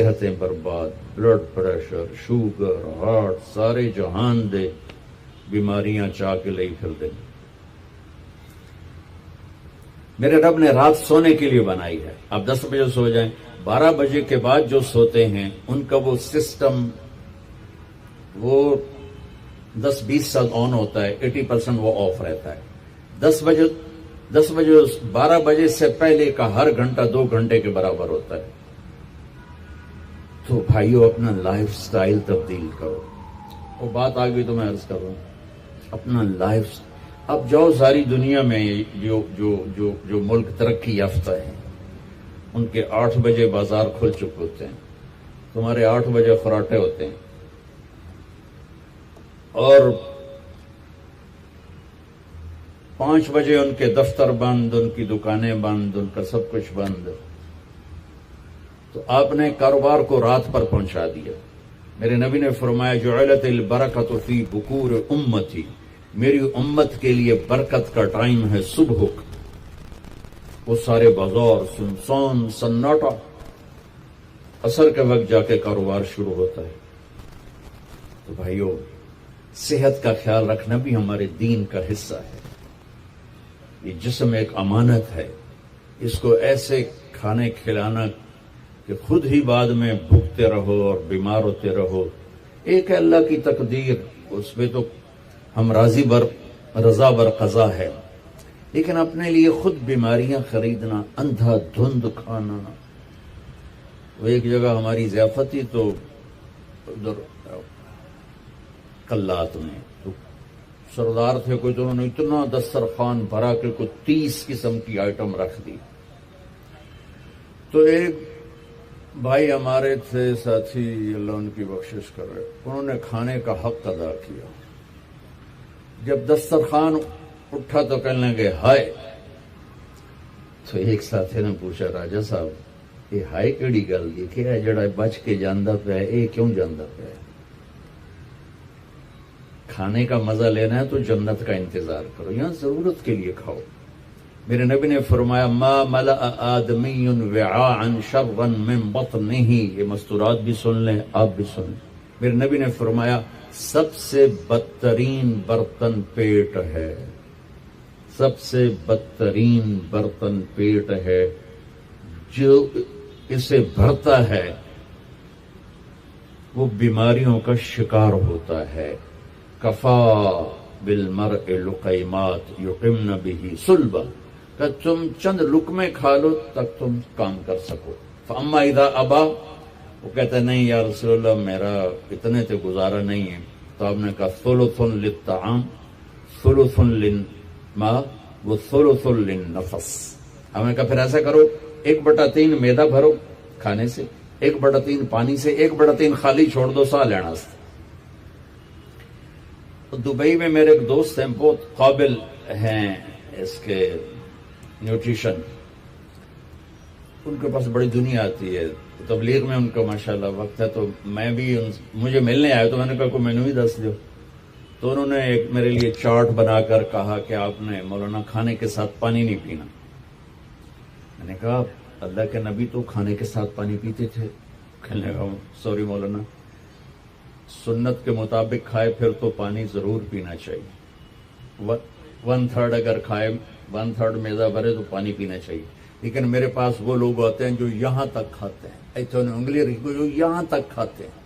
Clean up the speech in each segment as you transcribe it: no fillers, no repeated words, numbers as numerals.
صحتیں برباد، blood pressure, sugar, heart, سارے جہان دے بیماریاں چاہ کے لئی پھر دیں۔ میرے رب نے رات سونے کے لیے بنائی ہے، آپ 10 بجے سو جائیں، 12 بجے کے بعد جو سوتے ہیں ان کا وہ سسٹم وہ 10-20 سال آن ہوتا ہے، 80% وہ آف رہتا ہے۔ 10 بجے 12 بجے سے پہلے کا ہر گھنٹہ 2 گھنٹے کے برابر ہوتا ہے۔ تو بھائیو اپنا لائف سٹائل تبدیل کرو۔ وہ بات آ گئی تو میں عرض کر رہا ہوں، اپنا لائف اب جاؤ ساری دنیا میں جو ملک ترقی یافتہ ہیں ان کے 8 بجے بازار کھل چکے ہوتے ہیں، تمہارے 8 بجے فراٹے ہوتے ہیں، اور 5 بجے ان کے دفتر بند، ان کی دکانیں بند، ان کا سب کچھ بند۔ تو آپ نے کاروبار کو رات پر پہنچا دیا۔ میرے نبی نے فرمایا جعلت البرکۃ فی بکور امتی، میری امت کے لیے برکت کا ٹائم ہے صبح کا۔ وہ سارے بازار سنسان سناٹا، عصر کے وقت جا کے کاروبار شروع ہوتا ہے۔ تو بھائیو صحت کا خیال رکھنا بھی ہمارے دین کا حصہ ہے۔ یہ جسم ایک امانت ہے، اس کو ایسے کھانے کھلانا کہ خود ہی بعد میں بھوکتے رہو اور بیمار ہوتے رہو۔ ایک ہے اللہ کی تقدیر، اس پہ تو ہم رضا بر قضا ہے، لیکن اپنے لیے خود بیماریاں خریدنا، اندھا دھند کھانا۔ وہ ایک جگہ ہماری ضیافت تھی تو ادھر کلات میں تو سردار تھے کوئی، تو انہوں نے اتنا دسترخوان بھرا کے کوئی 30 قسم کی آئٹم رکھ دی۔ تو ایک بھائی ہمارے تھے ساتھی، اللہ ان کی بخشش کر رہے، انہوں نے کھانے کا حق ادا کیا۔ جب دسترخوان اٹھا تو کہنے لگے ہائے۔ تو ایک ساتھی نے پوچھا راجا صاحب یہ ہائے کیڑی گل دی کہ جڑا بچ کے جاندہ پہ ہے، یہ کیوں جاندہ پہ ہے؟ کھانے کا مزہ لینا ہے تو جنت کا انتظار کرو، یہاں ضرورت کے لیے کھاؤ۔ میرے نبی نے فرمایا ما ملأ آدمی وعاء شرا من بطنہ، یہ مستورات بھی سن لیں، آپ بھی سن لیں۔ میرے نبی نے فرمایا سب سے بدترین برتن پیٹ ہے، سب سے بدترین برتن پیٹ ہے، جو اسے بھرتا ہے وہ بیماریوں کا شکار ہوتا ہے۔ کفا بالمرء لقیمات یقمن بہ صلبہ، کہ تم چند لقمے کھا لو تک تم کام کر سکو۔ فاما اذا ابا، وہ کہتا ہے نہیں یا رسول اللہ میرا اتنے سے گزارا نہیں ہے، تو آپ نے کہا ثلث للطعام ثلث للماء وثلث للنفس۔ آپ نے کہا پھر ایسا کرو 1/3 میدا بھرو کھانے سے، 1/3 پانی سے، 1/3 خالی چھوڑ دو سا لینا سے۔ دبئی میں میرے ایک دوست ہیں، بہت قابل ہیں اس کے نیوٹریشن، ان کے پاس بڑی دنیا آتی ہے، تبلیغ میں ان کا ماشاءاللہ وقت ہے، تو میں بھی مجھے ملنے آئے تو میں نے کہا کوئی مینو ہی دس دو۔ تو انہوں نے ایک میرے لیے چارٹ بنا کر کہا کہ آپ نے مولانا کھانے کے ساتھ پانی نہیں پینا۔ میں نے کہا اللہ کے نبی تو کھانے کے ساتھ پانی پیتے تھے۔ کہنے لگا سوری مولانا، سنت کے مطابق کھائے پھر تو پانی ضرور پینا چاہیے، 1/3 اگر کھائے 1/3 میدا بھرے تو پانی پینا چاہیے۔ لیکن میرے پاس وہ لوگ آتے ہیں جو یہاں تک کھاتے ہیں، ایتھے انگلی رکھ جو یہاں تک کھاتے ہیں،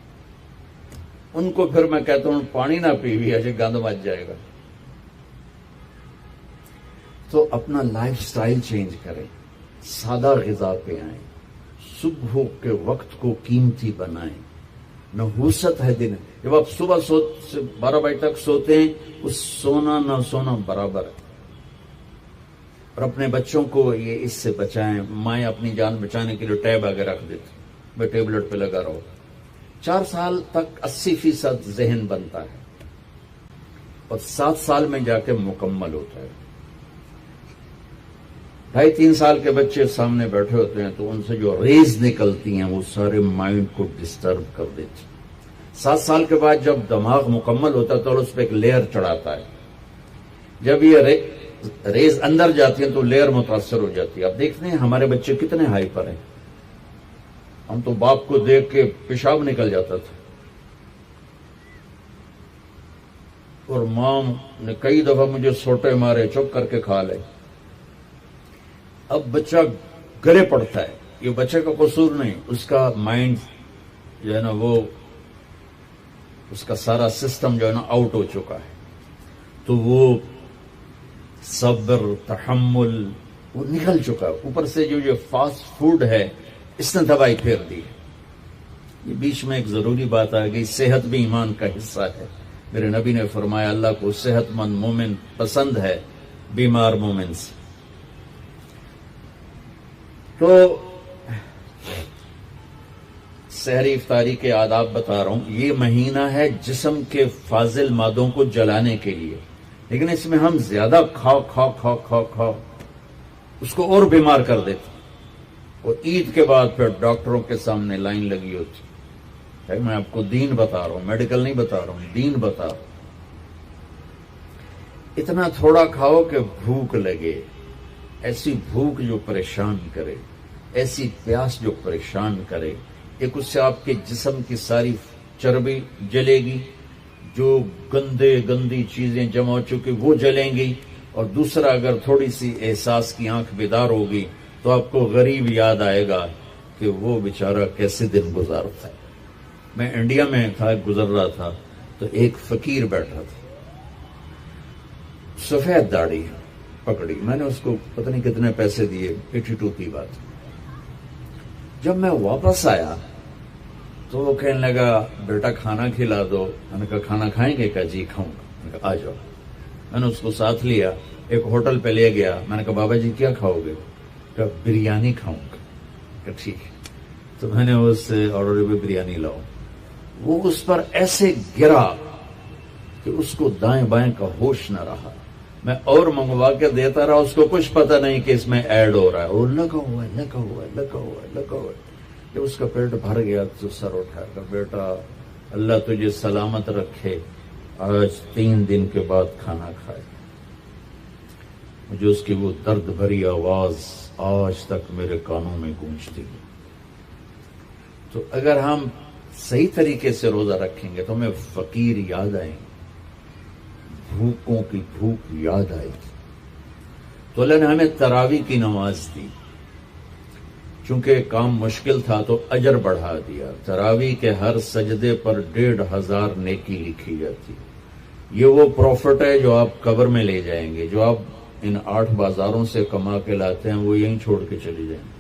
ان کو پھر میں کہتا ہوں پانی نہ پی بھی ایسے گند مچ جائے گا۔ تو اپنا لائف سٹائل چینج کریں، سادہ غذا پہ آئیں، صبح کے وقت کو قیمتی بنائیں۔ نحوست ہے دن، جب آپ صبح 12 بجے تک سوتے ہیں اس سونا نہ سونا برابر ہے۔ اور اپنے بچوں کو یہ اس سے بچائیں، مائیں اپنی جان بچانے کے لیے ٹیب آگے رکھ دیتی، میں ٹیبلٹ پہ لگا رہو۔ 4 سال تک 80% ذہن بنتا ہے اور 7 سال میں جا کے مکمل ہوتا ہے۔ 2.5-3 سال کے بچے سامنے بیٹھے ہوتے ہیں تو ان سے جو ریز نکلتی ہیں وہ سارے مائنڈ کو ڈسٹرب کر دیتی۔ 7 سال کے بعد جب دماغ مکمل ہوتا ہے تو اس پہ ایک لیئر چڑھاتا ہے، جب یہ ریز اندر جاتی ہیں تو لیئر متاثر ہو جاتی ہے۔ آپ دیکھتے ہیں ہمارے بچے کتنے ہائی پر ہیں، ہم تو باپ کو دیکھ کے پیشاب نکل جاتا تھا، اور ماں نے کئی دفعہ مجھے سوٹے مارے، چپ کر کے کھا لے۔ اب بچہ گلے پڑتا ہے، یہ بچے کا قصور نہیں، اس کا مائنڈ جو ہے نا وہ اس کا سارا سسٹم جو ہے نا آؤٹ ہو چکا ہے، تو وہ صبر تحمل وہ نکل چکا ہے۔ اوپر سے جو یہ فاسٹ فوڈ ہے اس نے دوائی پھیر دی ہے۔ یہ بیچ میں ایک ضروری بات آ گئی، صحت بھی ایمان کا حصہ ہے۔ میرے نبی نے فرمایا اللہ کو صحت مند مومن پسند ہے بیمار مومن سے۔ تو سحری افطاری کے آداب بتا رہا ہوں۔ یہ مہینہ ہے جسم کے فاضل مادوں کو جلانے کے لیے، لیکن اس میں ہم زیادہ کھا اس کو اور بیمار کر دیتے، اور عید کے بعد پھر ڈاکٹروں کے سامنے لائن لگی ہوتی ہے۔ میں آپ کو دین بتا رہا ہوں، میڈیکل نہیں بتا رہا ہوں، دین بتا رہا ہوں۔ اتنا تھوڑا کھاؤ کہ بھوک لگے، ایسی بھوک جو پریشان کرے، ایسی پیاس جو پریشان کرے۔ ایک اس سے آپ کے جسم کی ساری چربی جلے گی، جو گندی چیزیں جمع ہو چکی وہ جلیں گی، اور دوسرا اگر تھوڑی سی احساس کی آنکھ بیدار ہوگی تو آپ کو غریب یاد آئے گا کہ وہ بیچارہ کیسے دن گزارتا ہے۔ میں انڈیا میں تھا، گزر رہا تھا، تو ایک فقیر بیٹھا تھا، سفید داڑھی پکڑی، میں نے اس کو پتہ نہیں کتنے پیسے دیے، 82 کی بات۔ جب میں واپس آیا تو وہ کہنے لگا بیٹا کھانا کھلا دو۔ میں نے کہا کھانا کھائیں گے؟ کہا جی کھاؤں گا۔ میں نے کہا آ جاؤ۔ میں نے اس کو ساتھ لیا، ایک ہوٹل پہ لے گیا۔ میں نے کہا بابا جی کیا کھاؤ گے؟ کہا بریانی کھاؤں گا۔ کہا ٹھیک ہے۔ تو میں نے اس سے آرڈر پہ بریانی لاؤ۔ وہ اس پر ایسے گرا کہ اس کو دائیں بائیں کا ہوش نہ رہا۔ میں اور منگوا کے دیتا رہا، اس کو کچھ پتہ نہیں کہ اس میں ایڈ ہو رہا ہے، اور لگا ہوا ہے۔ جب اس کا پیٹ بھر گیا تو سر اٹھایا کہ بیٹا اللہ تجھے سلامت رکھے، آج 3 دن کے بعد کھانا کھائے۔ مجھے اس کی وہ درد بھری آواز آج تک میرے کانوں میں گونجتی ہے۔ تو اگر ہم صحیح طریقے سے روزہ رکھیں گے تو ہمیں فقیر یاد آئیں گے، بھوکوں کی بھوک یاد آئے گی۔ تو اللہ نے ہمیں تراویح کی نماز دی، چونکہ کام مشکل تھا تو اجر بڑھا دیا۔ تراویح کے ہر سجدے پر 1500 نیکی لکھی جاتی۔ یہ وہ پروفٹ ہے جو آپ قبر میں لے جائیں گے، جو آپ ان 8 بازاروں سے کما کے لاتے ہیں وہ یہیں چھوڑ کے چلی جائیں گے۔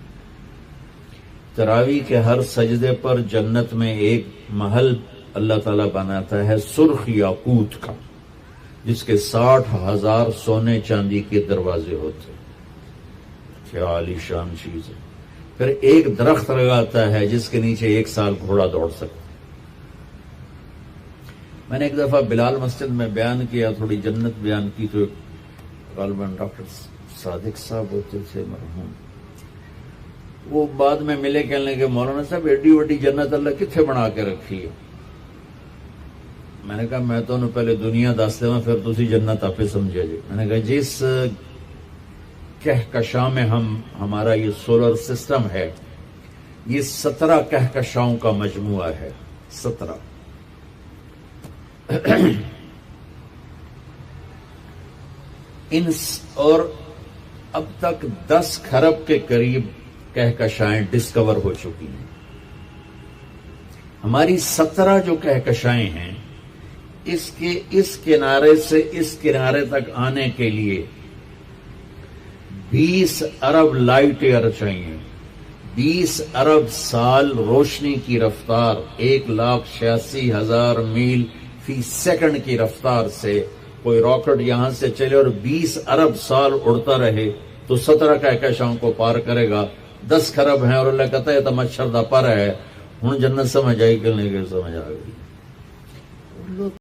تراویح کے ہر سجدے پر جنت میں ایک محل اللہ تعالیٰ بناتا ہے سرخ یاقوت کا، جس کے 60,000 سونے چاندی کے دروازے ہوتے ہیں۔ کیا عالی شان چیز ہے۔ پھر ایک درخت لگاتا ہے جس کے نیچے 1 سال گھوڑا دوڑ سکتا۔ میں نے ایک دفعہ بلال مسجد میں بیان کیا، تھوڑی جنت بیان کی، تو غالباً ڈاکٹر صادق صاحب ہوتے تھے مرحوم، وہ بعد میں ملے، کہنے لگے مولانا صاحب ایڈی وڈی جنت اللہ کتنے بنا کے رکھی ہے؟ میں نے کہا میں تو انہوں پہلے دنیا دستے ہوں پھر تسی جنت آپ سمجھے جی۔ میں نے کہا جس کہکشاں میں ہمارا یہ سولر سسٹم ہے، یہ 17 کہکشاؤں کا مجموعہ ہے، 17۔ اور اب تک 10 کھرب کے قریب کہکشائیں ڈسکور ہو چکی ہیں۔ ہماری 17 جو کہکشائیں ہیں، اس کے اس کنارے سے اس کنارے تک آنے کے لیے 20 ارب لائٹ ایئر چاہیے، 20 ارب سال روشنی کی رفتار، 1,86,000 میل فی سیکنڈ کی رفتار سے کوئی راکٹ یہاں سے چلے اور 20 ارب سال اڑتا رہے تو 17 کہکشاؤں کو پار کرے گا۔ 10 کھرب ہیں اور اللہ کہتا ہے تو مچھر دا پر ہے۔ ہوں جنت سمجھ آئی کہ نہیں سمجھ آ گئی؟